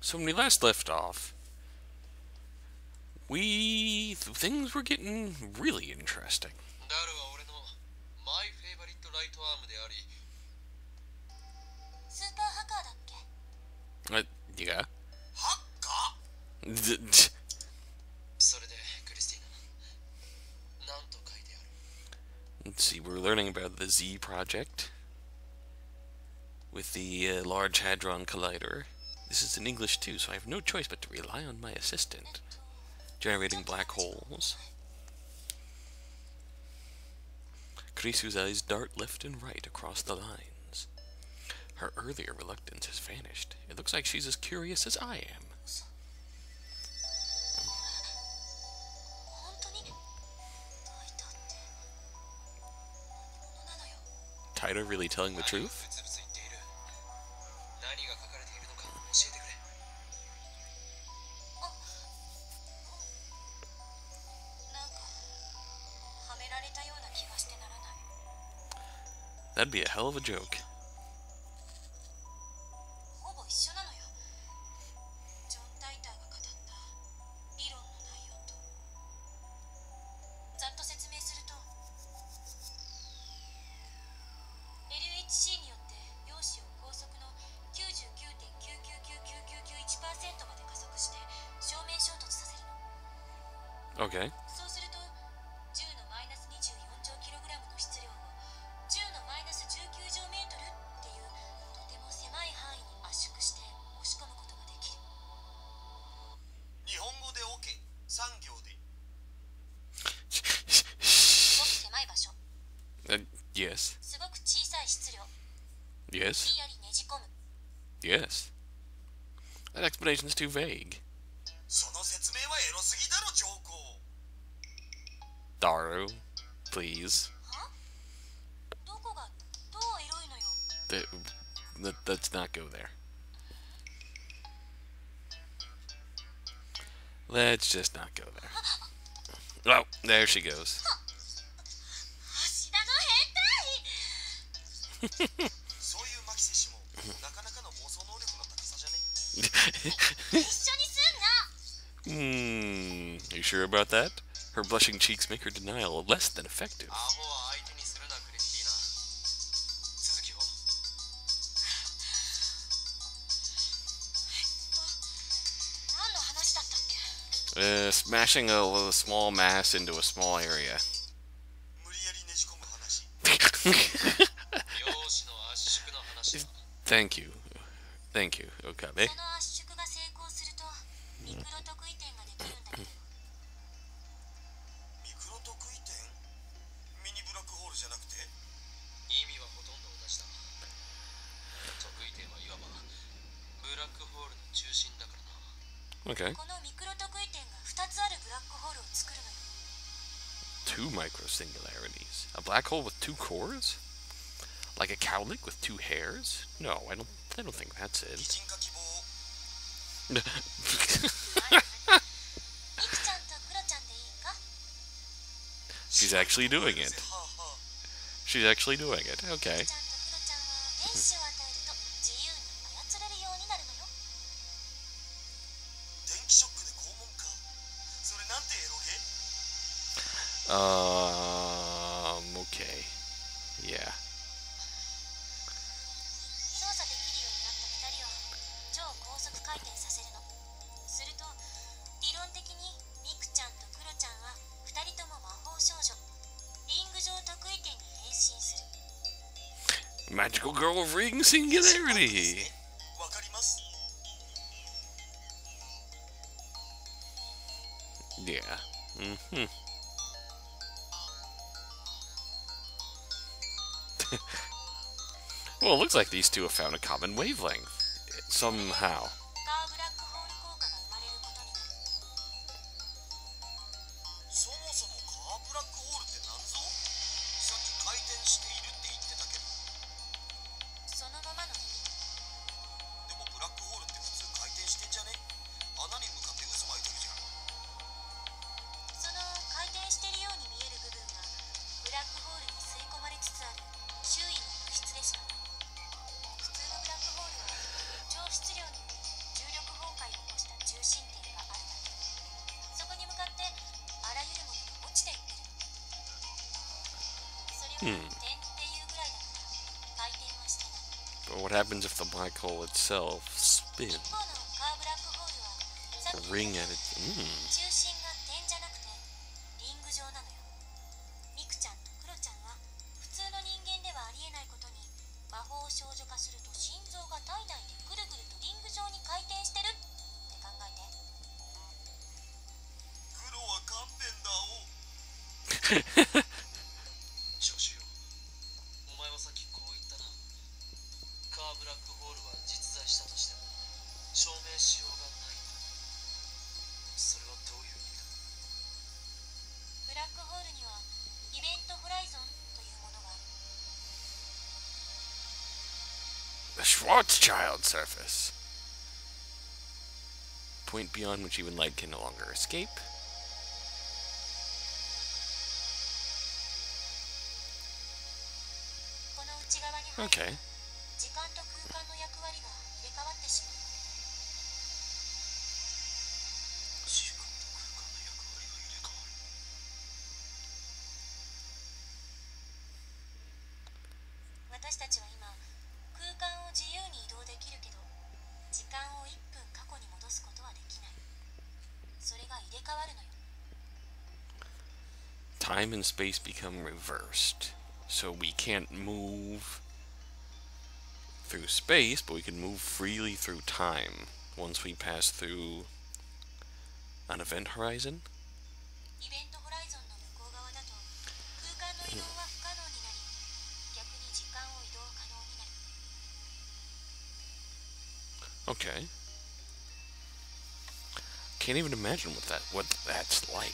So when we last left off, things were getting really interesting. Yeah. Let's see, we're learning about the Z project with the Large Hadron Collider. This is in English too, so I have no choice but to rely on my assistant. Generating black holes. Krisu's eyes dart left and right across the lines. Her earlier reluctance has vanished. It looks like she's as curious as I am. Taida really telling the truth? That'd be a hell of a joke. Okay. Yes. Yes. Yes. That explanation's too vague. Daru, please. Let's not go there. Let's just not go there. Oh, there she goes. You sure about that? Her blushing cheeks make her denial less than effective. Smashing a small mass into a small area. Thank you. Thank you, Okabe. Okay. 2 microsingularities. A black hole with 2 cores? Like a cowlick with 2 hairs? No, I don't think that's it. She's actually doing it. She's actually doing it. Okay. Okay. Yeah. Magical girl of ring singularity. Yeah. Well, it looks like these two have found a common wavelength. Somehow. But what happens if the black hole itself spins? A ring at it. The Schwarzschild surface. Point beyond which even light can no longer escape. Okay. Time and space become reversed. So we can't move through space, but we can move freely through time once we pass through an event horizon. Okay. Can't even imagine what that's like.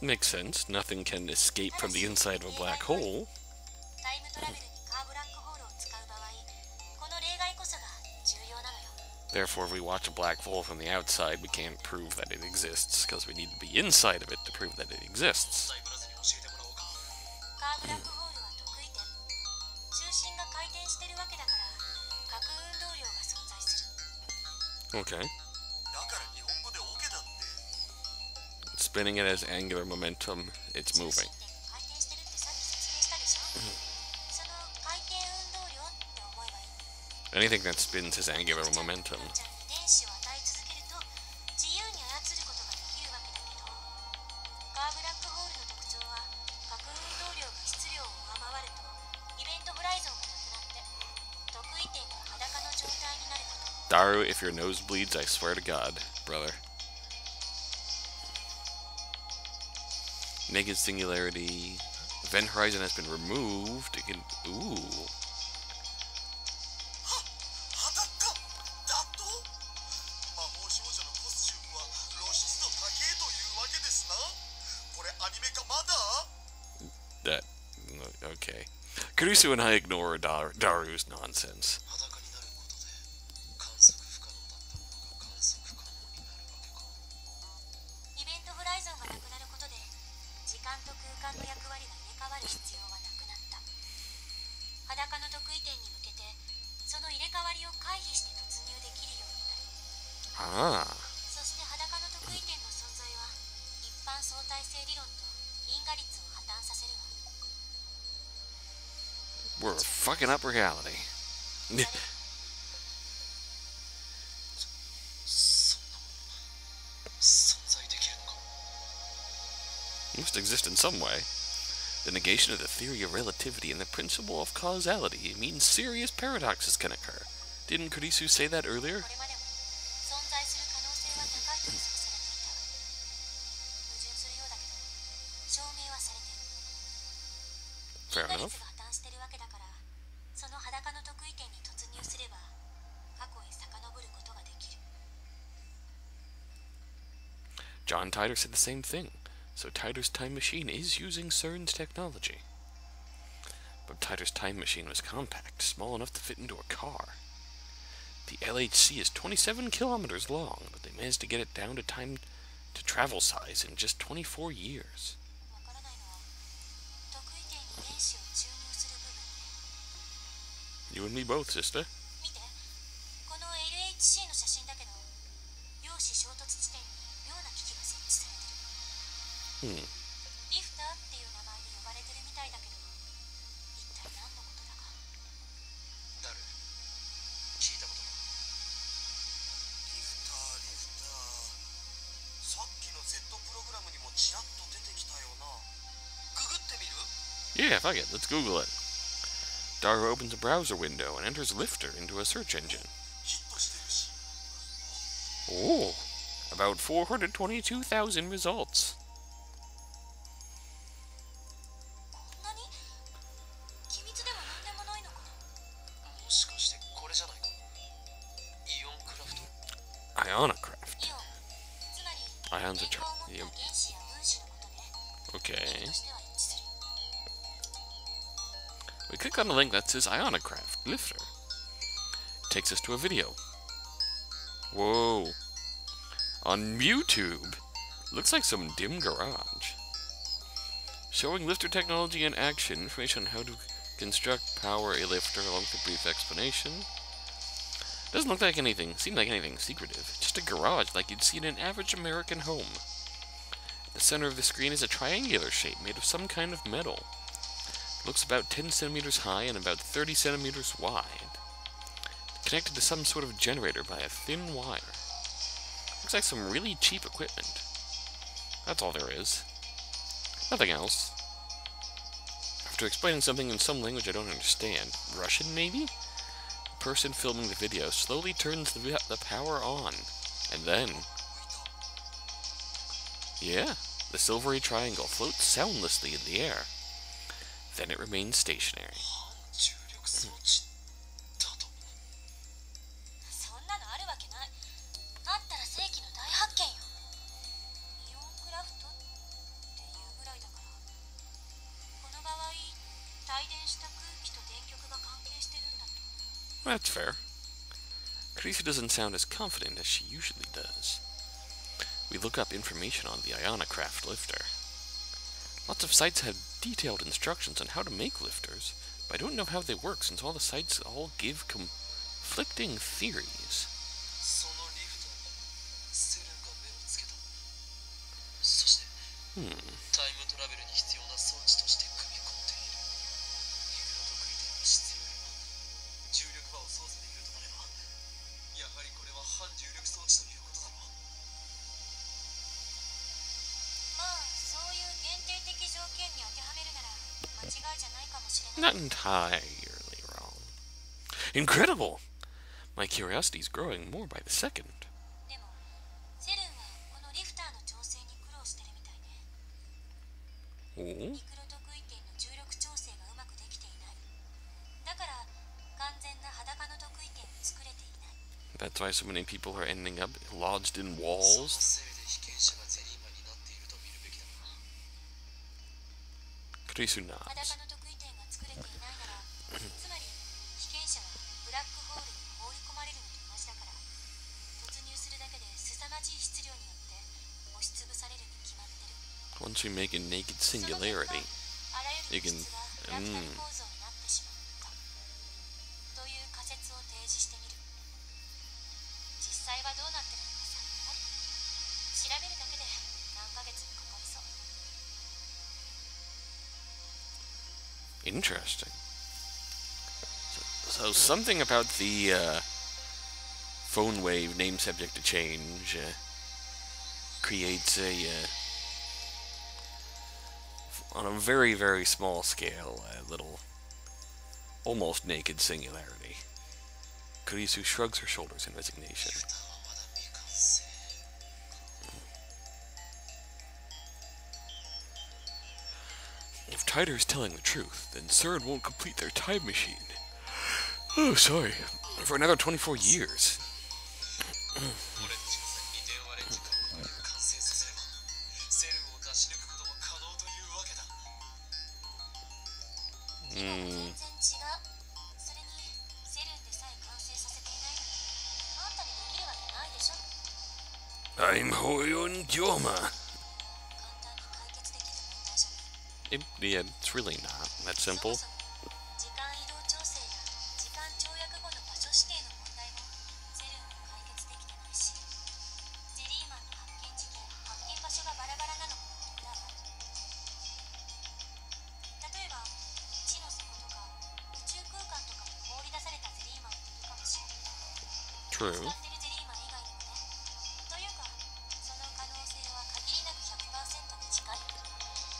Makes sense. Nothing can escape from the inside of a black hole. Therefore, if we watch a black hole from the outside, we can't prove that it exists, because we need to be inside of it to prove that it exists. Okay. Spinning it as angular momentum, it's moving. Anything that spins has angular momentum. Daru, if your nose bleeds, I swear to God, brother. Naked singularity. Event horizon has been removed. It can. Ooh. That. Okay. Kurisu and I ignore Daru's nonsense. Ah. We're fucking up reality. Must exist in some way. The negation of the theory of relativity and the principle of causality means serious paradoxes can occur. Didn't Kurisu say that earlier? Fair enough. John Titor said the same thing. So Titor's time machine is using CERN's technology. But Titor's time machine was compact, small enough to fit into a car. The LHC is 27 kilometers long, but they managed to get it down to time to travel size in just 24 years. You and me both, sister. Yeah, fuck it. Let's Google it. Dara opens a browser window and enters Lifter into a search engine. Oh, about 422,000 results. Ionocraft. Ions are yep. Okay. We click on a link that says Ionocraft Lifter. It takes us to a video. Whoa. On YouTube. Looks like some dim garage. Showing lifter technology in action. Information on how to construct, power a lifter, along with a brief explanation. Doesn't look like anything, seem like anything secretive. Just a garage like you'd see in an average American home. At the center of the screen is a triangular shape made of some kind of metal. It looks about 10 centimeters high and about 30 centimeters wide. Connected to some sort of generator by a thin wire. Looks like some really cheap equipment. That's all there is. Nothing else. After explaining something in some language I don't understand, Russian maybe? The person filming the video slowly turns the power on, and then... yeah, the silvery triangle floats soundlessly in the air. Then it remains stationary. That's fair. Carissa doesn't sound as confident as she usually does. We look up information on the Ionocraft lifter. Lots of sites have detailed instructions on how to make lifters, but I don't know how they work since all the sites all give conflicting theories. Not entirely wrong. Incredible! My curiosity is growing more by the second. Oh? That's why so many people are ending up lodged in walls. Karisu nods. Once we make a naked singularity, you can... Interesting. So something about the phone wave name subject to change creates a on a very, very small scale, a little almost naked singularity. Kurisu shrugs her shoulders in resignation. If Titor is telling the truth, then CERN won't complete their time machine. Oh, sorry. For another 24 years. Hmm. I'm Hoyon Gyoma. Yeah, it's really not that simple. True.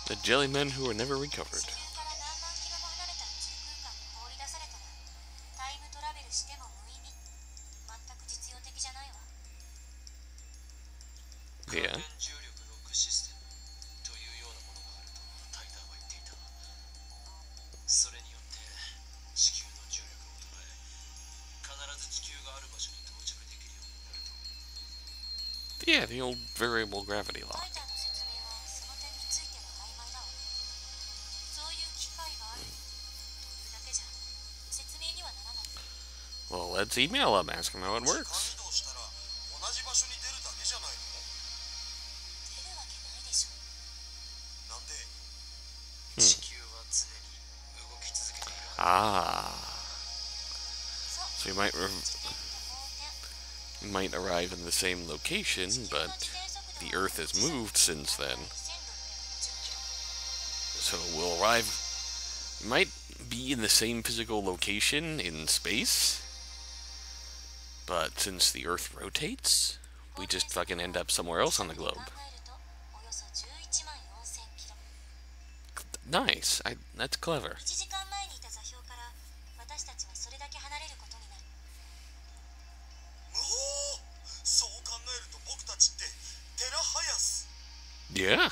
The jelly men who are never recovered. Yeah. Yeah, the old variable gravity law. Well, let's email him, ask him how it works. Ah. So we might arrive in the same location, but the Earth has moved since then. So we'll arrive... We might be in the same physical location in space, but since the Earth rotates, we just fucking end up somewhere else on the globe. Nice. That's clever. Yeah.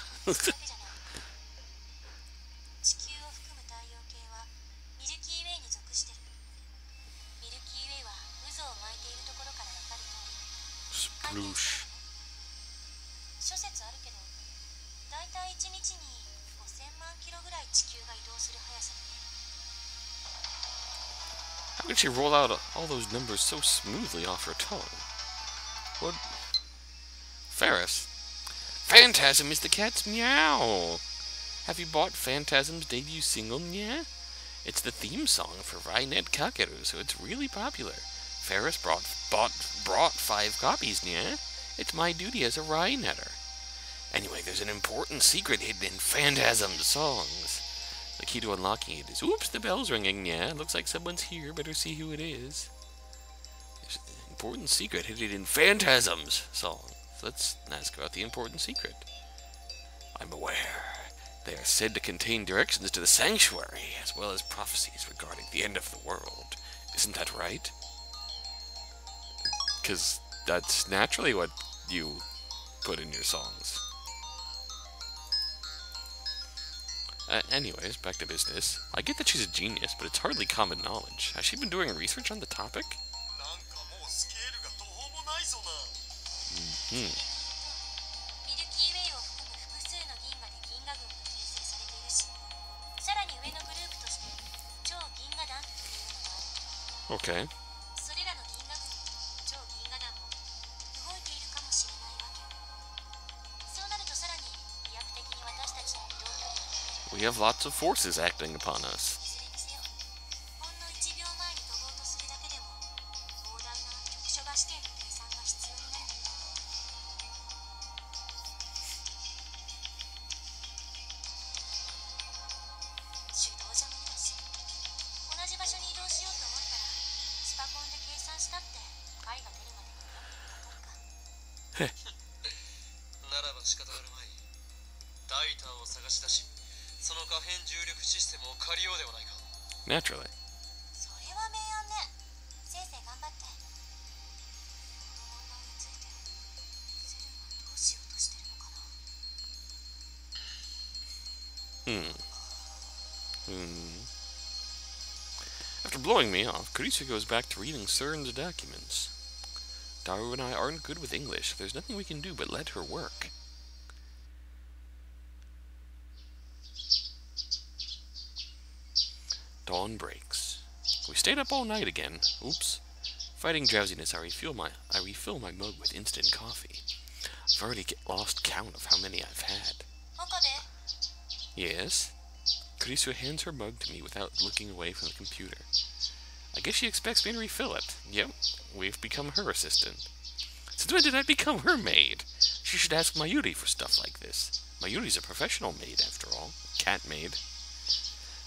Sploosh. How could she roll out all those numbers so smoothly off her tongue? What? Ferris. Phantasm is the cat's meow. Have you bought Phantasm's debut single, yeah? It's the theme song for Rainet Kakeru, so it's really popular. Ferris brought 5 copies, yeah? It's my duty as a Rainetter. Anyway, there's an important secret hidden in Phantasm's songs. The key to unlocking it is... Oops, the bell's ringing, yeah? Looks like someone's here, better see who it is. There's an important secret hidden in Phantasm's song. Let's ask about the important secret. I'm aware. They are said to contain directions to the sanctuary, as well as prophecies regarding the end of the world. Isn't that right? Because that's naturally what you put in your songs. Anyways, back to business. I get that she's a genius, but it's hardly common knowledge. Has she been doing research on the topic? Okay. We have lots of forces acting upon us. Naturally. After blowing me off, Carissa goes back to reading CERN's documents. Daru and I aren't good with English. There's nothing we can do but let her work. Dawn breaks. We stayed up all night again. Oops. Fighting drowsiness, I refill my mug with instant coffee. I've already lost count of how many I've had. Yes? Kurisu hands her mug to me without looking away from the computer. I guess she expects me to refill it. Yep, we've become her assistant. Since when did I become her maid? She should ask Mayuri for stuff like this. Mayuri's a professional maid, after all. Cat maid.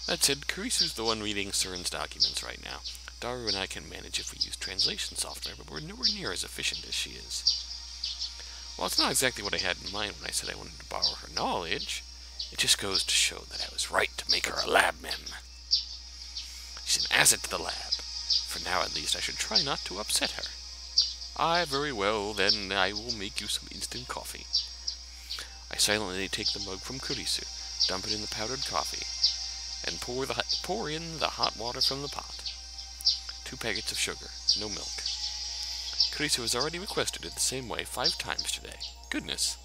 That said, Kurisu's the one reading CERN's documents right now. Daru and I can manage if we use translation software, but we're nowhere near as efficient as she is. Well, it's not exactly what I had in mind when I said I wanted to borrow her knowledge. It just goes to show that I was right to make her a Lab Mem. She's an asset to the lab. For now, at least, I should try not to upset her. Aye, very well, then I will make you some instant coffee. I silently take the mug from Kurisu, dump it in the powdered coffee, and pour in the hot water from the pot. 2 packets of sugar, no milk. Kurisu has already requested it the same way 5 times today. Goodness.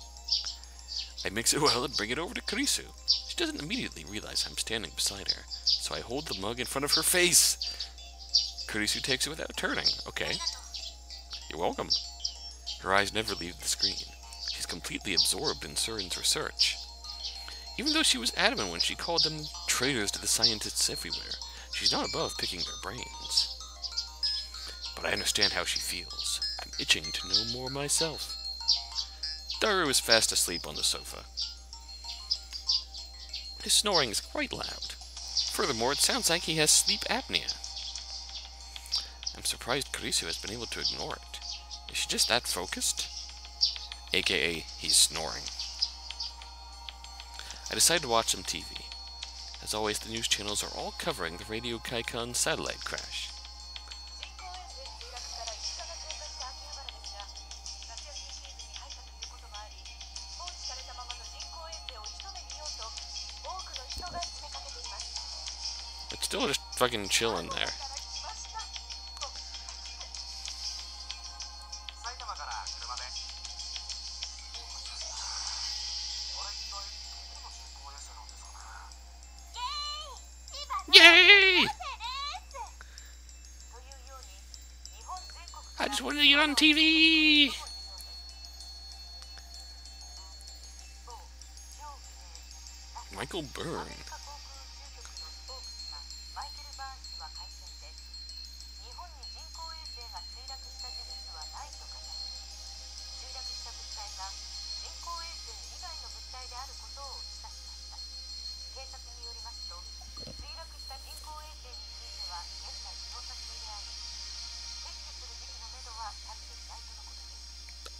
I mix it well and bring it over to Kurisu. She doesn't immediately realize I'm standing beside her, so I hold the mug in front of her face. Kurisu takes it without turning. Okay. You're welcome. Her eyes never leave the screen. She's completely absorbed in CERN's research. Even though she was adamant when she called them traitors to the scientists everywhere, she's not above picking their brains. But I understand how she feels. I'm itching to know more myself. Daru is fast asleep on the sofa. His snoring is quite loud. Furthermore, it sounds like he has sleep apnea. I'm surprised Kurisu has been able to ignore it. Is she just that focused? AKA, he's snoring. I decide to watch some TV. As always, the news channels are all covering the Radio Kaikon satellite crash. It's still just fucking chilling there. Yay! I just wanted to get on TV! Michael Byrne.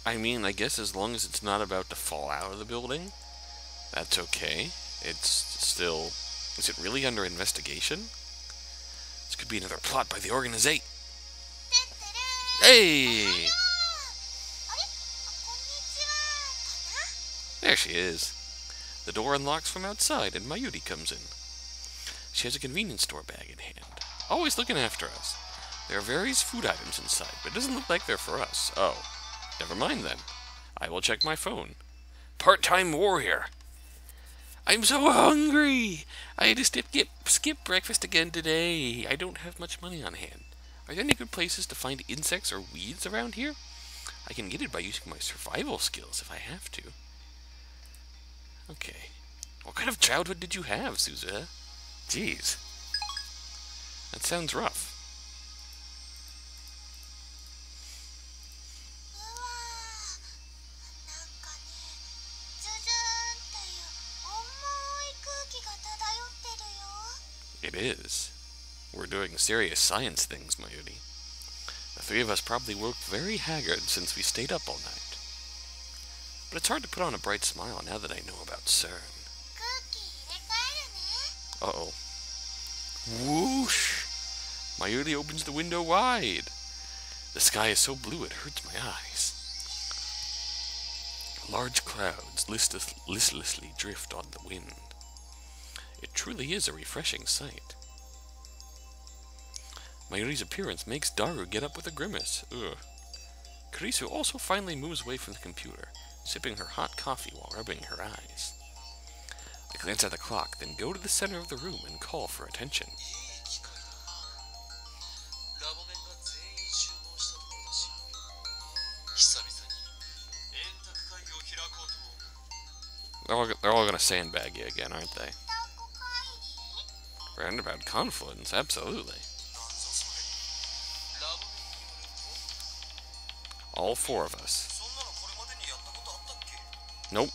I mean, I guess as long as it's not about to fall out of the building, that's okay. It's still... Is it really under investigation? This could be another plot by the organization. Hey! There she is. The door unlocks from outside and Mayuri comes in. She has a convenience store bag in hand, always looking after us. There are various food items inside, but it doesn't look like they're for us. Oh. Never mind then. I will check my phone. Part-time warrior. I'm so hungry. I had to skip breakfast again today. I don't have much money on hand. Are there any good places to find insects or weeds around here? I can get it by using my survival skills if I have to. Okay. What kind of childhood did you have, Suza? Jeez. That sounds rough. It is. We're doing serious science things, Mayuri. The 3 of us probably woke very haggard since we stayed up all night. But it's hard to put on a bright smile now that I know about CERN. Uh-oh. Whoosh! Mayuri opens the window wide. The sky is so blue it hurts my eyes. Large clouds listlessly drift on the wind. It truly is a refreshing sight. Mayuri's appearance makes Daru get up with a grimace. Ugh. Kurisu also finally moves away from the computer, sipping her hot coffee while rubbing her eyes. I glance at the clock, then go to the center of the room and call for attention. They're all gonna sandbag you again, aren't they? Roundabout confluence, absolutely. All four of us. Nope.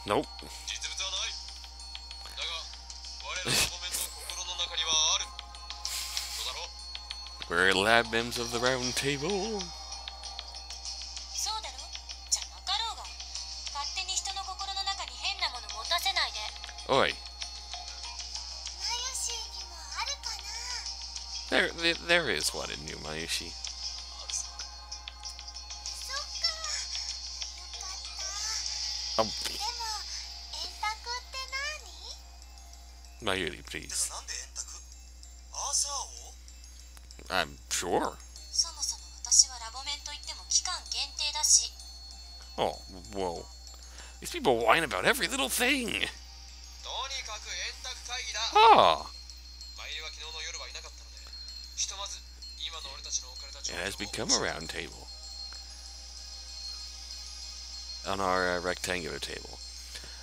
Nope. We're Lab Mems of the Roundtable. Oi. There is one in New Mayushi. Oh. Mayuri, please. I'm sure. Oh, whoa. These people whine about every little thing. Ah. It has become a round table. On our rectangular table,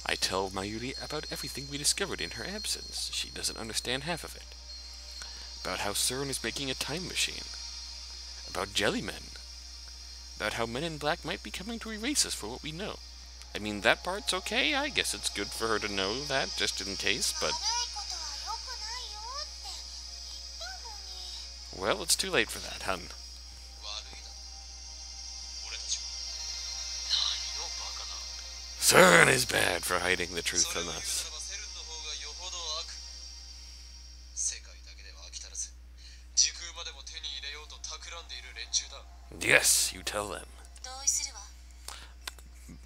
I tell Mayuri about everything we discovered in her absence. She doesn't understand half of it. About how CERN is making a time machine. About jellymen. About how men in black might be coming to erase us for what we know. I mean, that part's okay. I guess it's good for her to know that, just in case, but... Well, it's too late for that, hun. CERN is bad for hiding the truth from us. Yes, you tell them.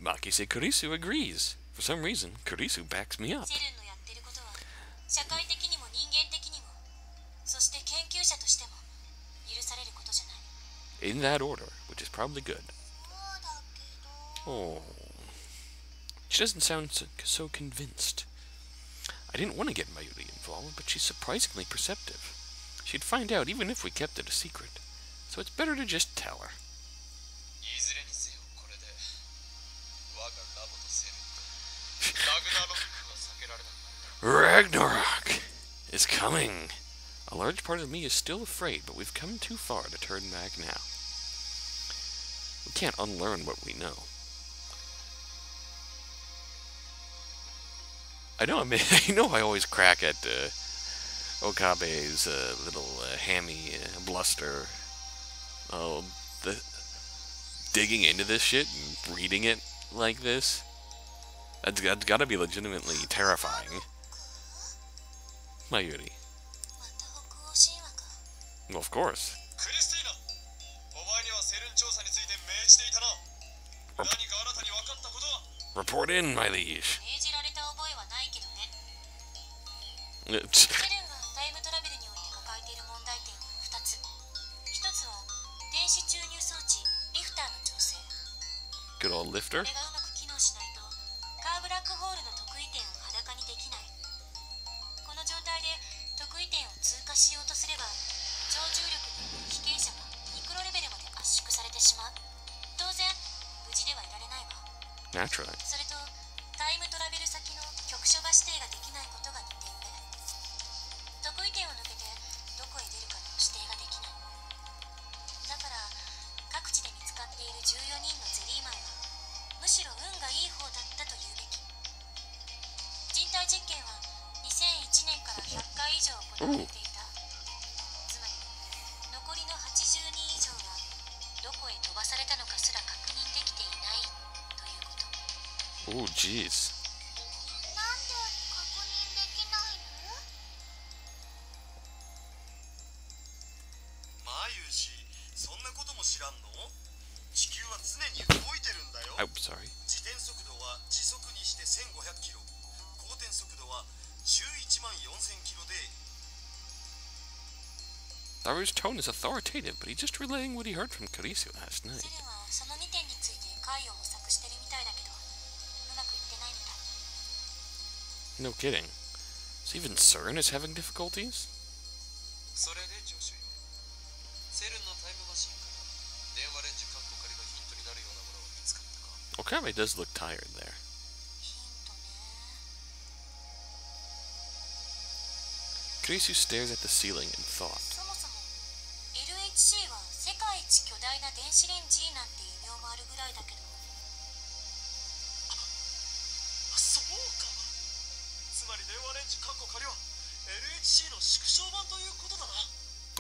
Makise Kurisu agrees. For some reason, Kurisu backs me up. In that order, which is probably good. Oh. She doesn't sound so convinced. I didn't want to get Mayuri involved, but she's surprisingly perceptive. She'd find out even if we kept it a secret. So it's better to just tell her. Ragnarok is coming. A large part of me is still afraid, but we've come too far to turn back now. We can't unlearn what we know. I know I always crack at Okabe's little hammy bluster. Oh, digging into this shit and reading it like this. That's gotta be legitimately terrifying. Mayuri. Well, of course. Report in, my liege. Good old lifter. Naturally. Ooh. Oh, jeez. Oh, sorry. Daru's tone is authoritative, but he's just relaying what he heard from Kurisu last night. No kidding. So even CERN is having difficulties? Okabe does look tired there. Kurisu stares at the ceiling in thought.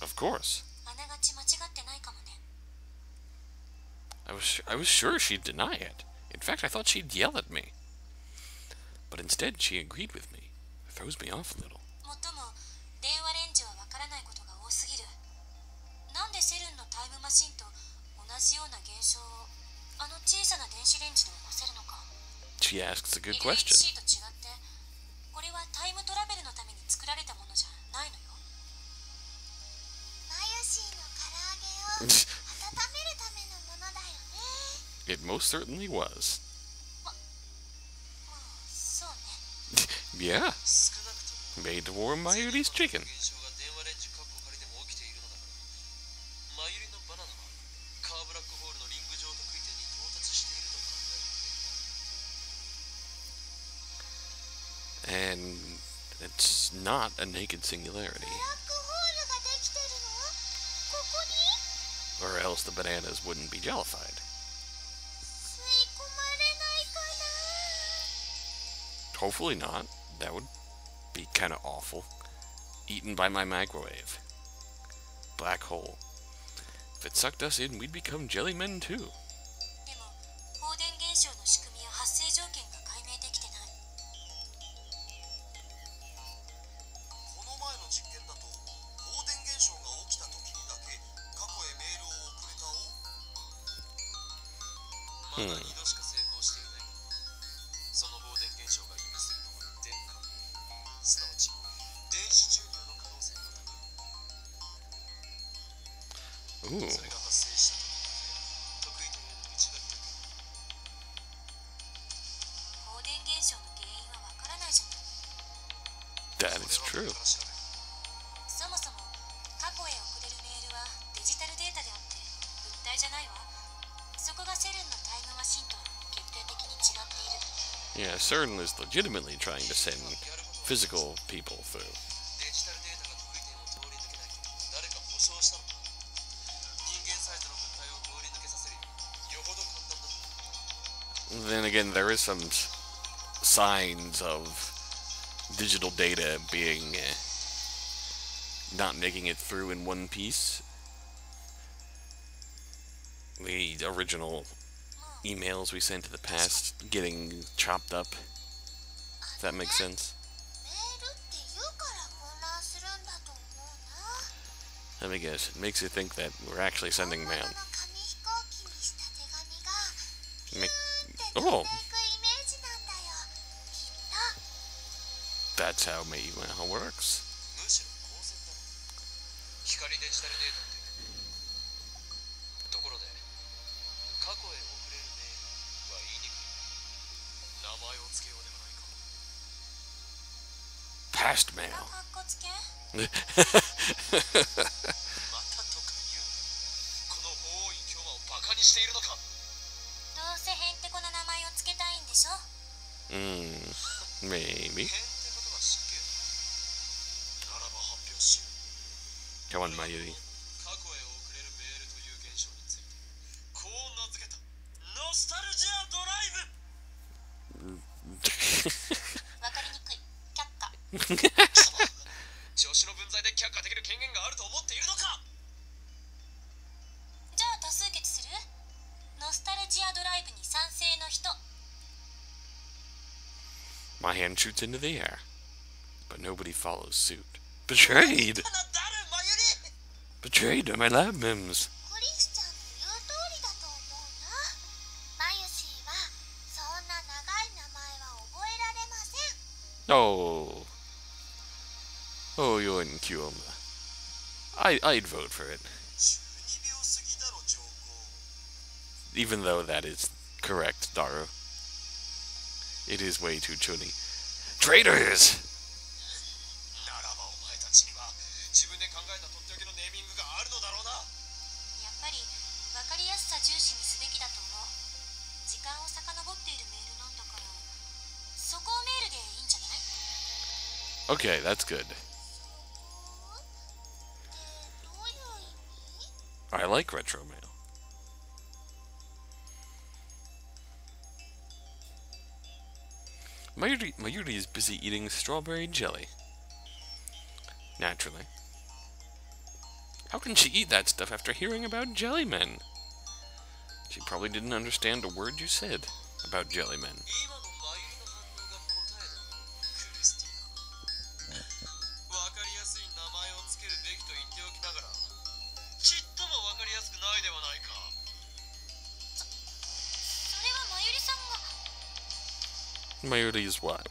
Of course. I was sure she'd deny it. In fact, I thought she'd yell at me. But instead, she agreed with me. It throws me off a little. She asks a good question. It most certainly was. Yeah. Made to warm Mayuri's chicken. And it's not a naked singularity. Or else the bananas wouldn't be jellified. Hopefully not. That would be kind of awful. Eaten by my microwave. Black hole. If it sucked us in, we'd become jelly men too. Ooh. That is true. Yeah, CERN is legitimately trying to send physical people through. Then again, there is some signs of digital data being not making it through in one piece. The original emails we sent to the past getting chopped up. If that makes sense. Let me guess. It makes you think that we're actually sending mail. Oh! That's how mail works. Past mail. Maybe. Come on, Mayuri. My hand shoots into the air, but nobody follows suit. Betrayed! Betrayed by my lab mems. Oh. Oh, you're in Kyoma. I'd vote for it. Even though that is correct, Daru. It is way too chunny. Traitors! Okay, that's good. I like retro mail. Mayuri is busy eating strawberry jelly. Naturally. How can she eat that stuff after hearing about jelly men? She probably didn't understand a word you said about jelly men. Mayuri is what?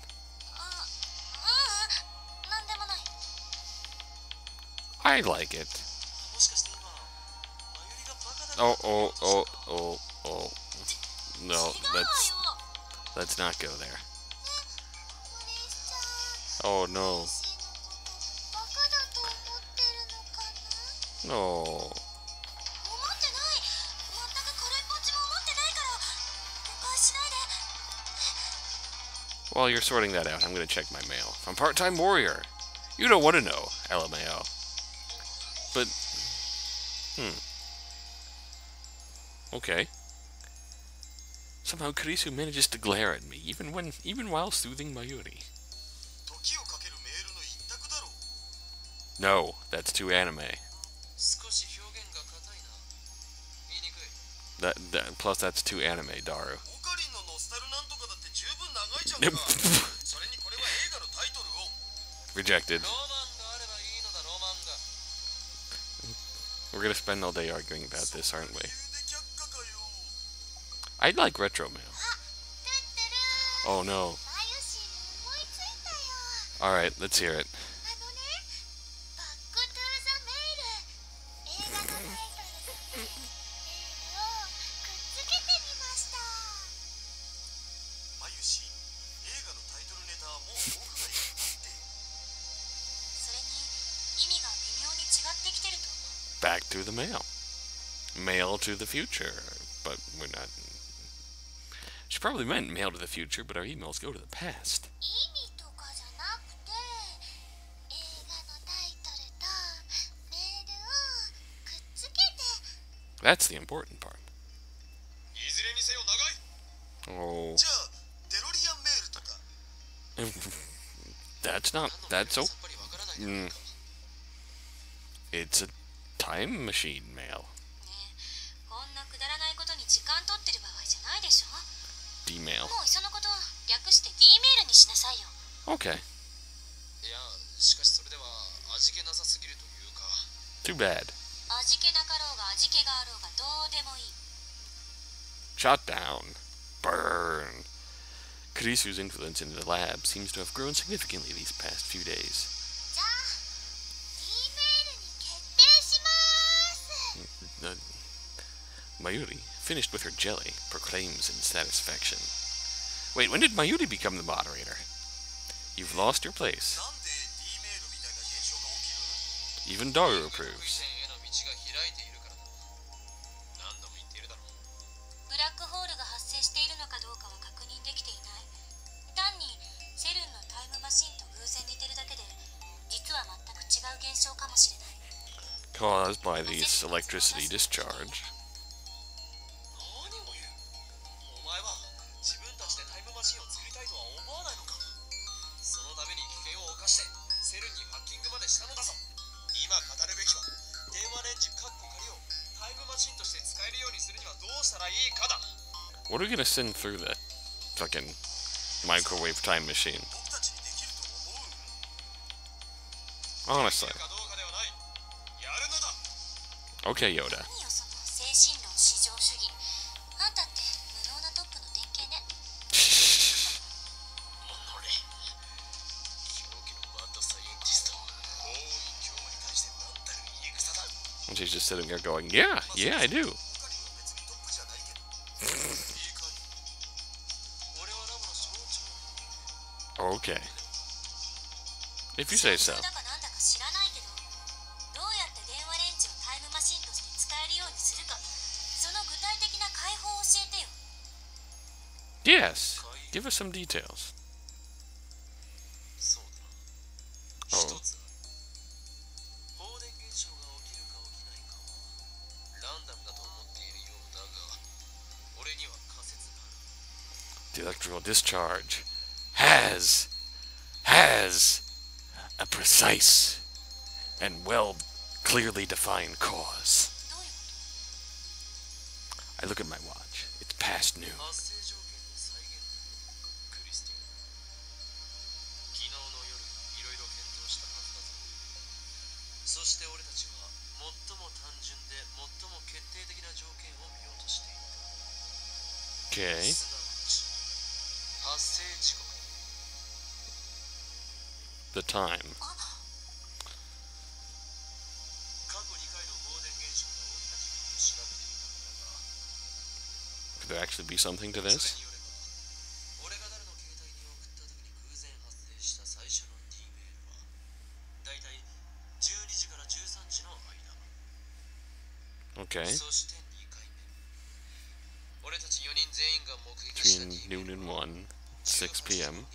I like it. Oh. No, let's not go there. Oh no. No. While you're sorting that out, I'm gonna check my mail. From Part-Time Warrior. You don't want to know, LMAO. But, okay. Somehow Kurisu manages to glare at me, even while soothing Mayuri. No, that's too anime. Plus that's too anime, Daru. Rejected. We're gonna spend all day arguing about this, aren't we? I'd like retro mail. Oh no. Alright, let's hear it. Back to the mail. Mail to the future. But we're not... She probably meant mail to the future, but our emails go to the past. That's the important part. Oh. That's It's a time machine mail. D-mail. Okay. Too bad. Shot down. Burn. Kurisu's influence in the lab seems to have grown significantly these past few days. Mayuri, finished with her jelly, proclaims in satisfaction. Wait, when did Mayuri become the moderator? You've lost your place. Even Daru approves. Caused by this electricity discharge. What are we gonna send through the fucking microwave time machine? Honestly. Okay, Yoda. And she's just sitting there going, yeah, I do. Okay. If you say so. Yes. Give us some details. The electrical discharge has a precise and well clearly defined cause. I look at my watch. It's past noon. Okay. The time. Could there actually be something to this? Okay. Between noon and 1, 6 p.m.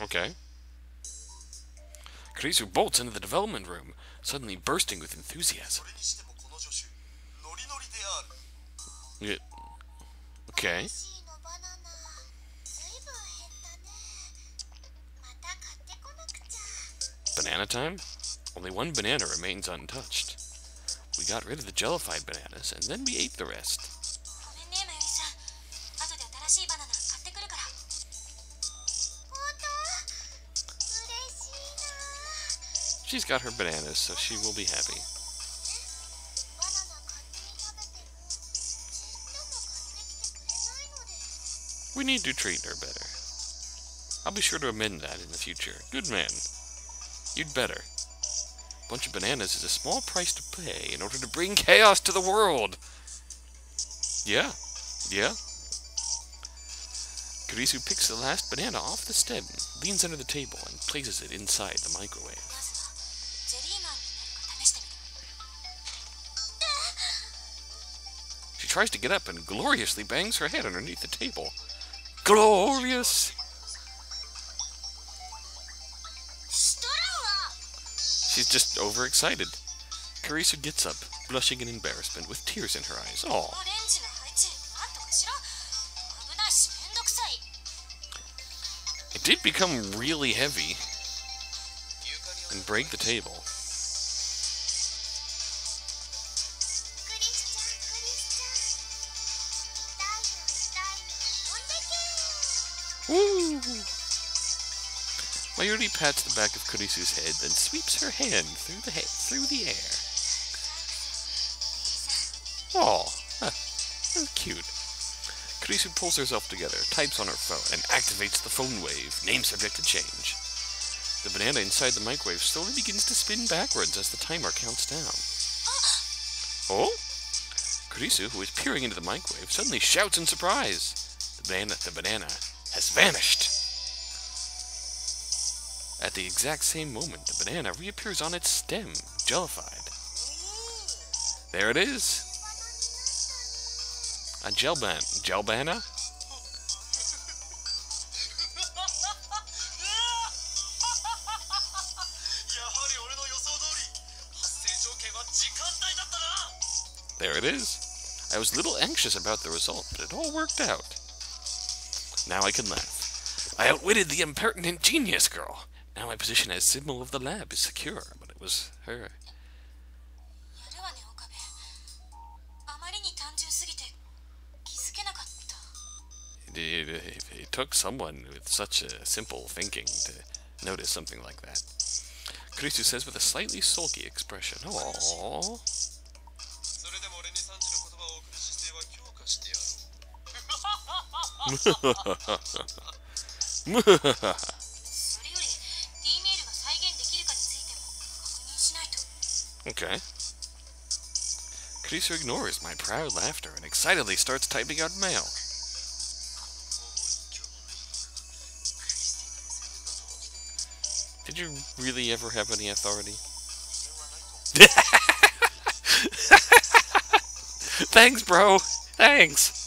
Okay. Kurisu bolts into the development room, suddenly bursting with enthusiasm. Yeah. Okay. Banana time? Only one banana remains untouched. We got rid of the jellified bananas, and then we ate the rest. She's got her bananas, so she will be happy. We need to treat her better. I'll be sure to amend that in the future. Good man. You'd better. A bunch of bananas is a small price to pay in order to bring chaos to the world. Yeah. Yeah. Kurisu picks the last banana off the stem, leans under the table, and places it inside the microwave. She tries to get up and gloriously bangs her head underneath the table. Glorious! She's just overexcited. Kurisu gets up, blushing in embarrassment, with tears in her eyes. Aw. It did become really heavy and break the table. Woo! Mayuri pats the back of Kurisu's head, then sweeps her hand through the air. Aw, that's cute. Kurisu pulls herself together, types on her phone, and activates the phone wave, name subject to change. The banana inside the microwave slowly begins to spin backwards as the timer counts down. Oh? Kurisu, who is peering into the microwave, suddenly shouts in surprise. The banana has vanished. At the exact same moment, the banana reappears on its stem, jellified. There it is. A gelbana? There it is. I was a little anxious about the result, but it all worked out. Now I can laugh. I outwitted the impertinent genius girl. Now my position as symbol of the lab is secure, but it was her. It took someone with such a simple thinking to notice something like that. Kurisu says with a slightly sulky expression. Aww. Okay. Kurisu ignores my proud laughter and excitedly starts typing out mail. Did you really ever have any authority? Thanks, bro. Thanks.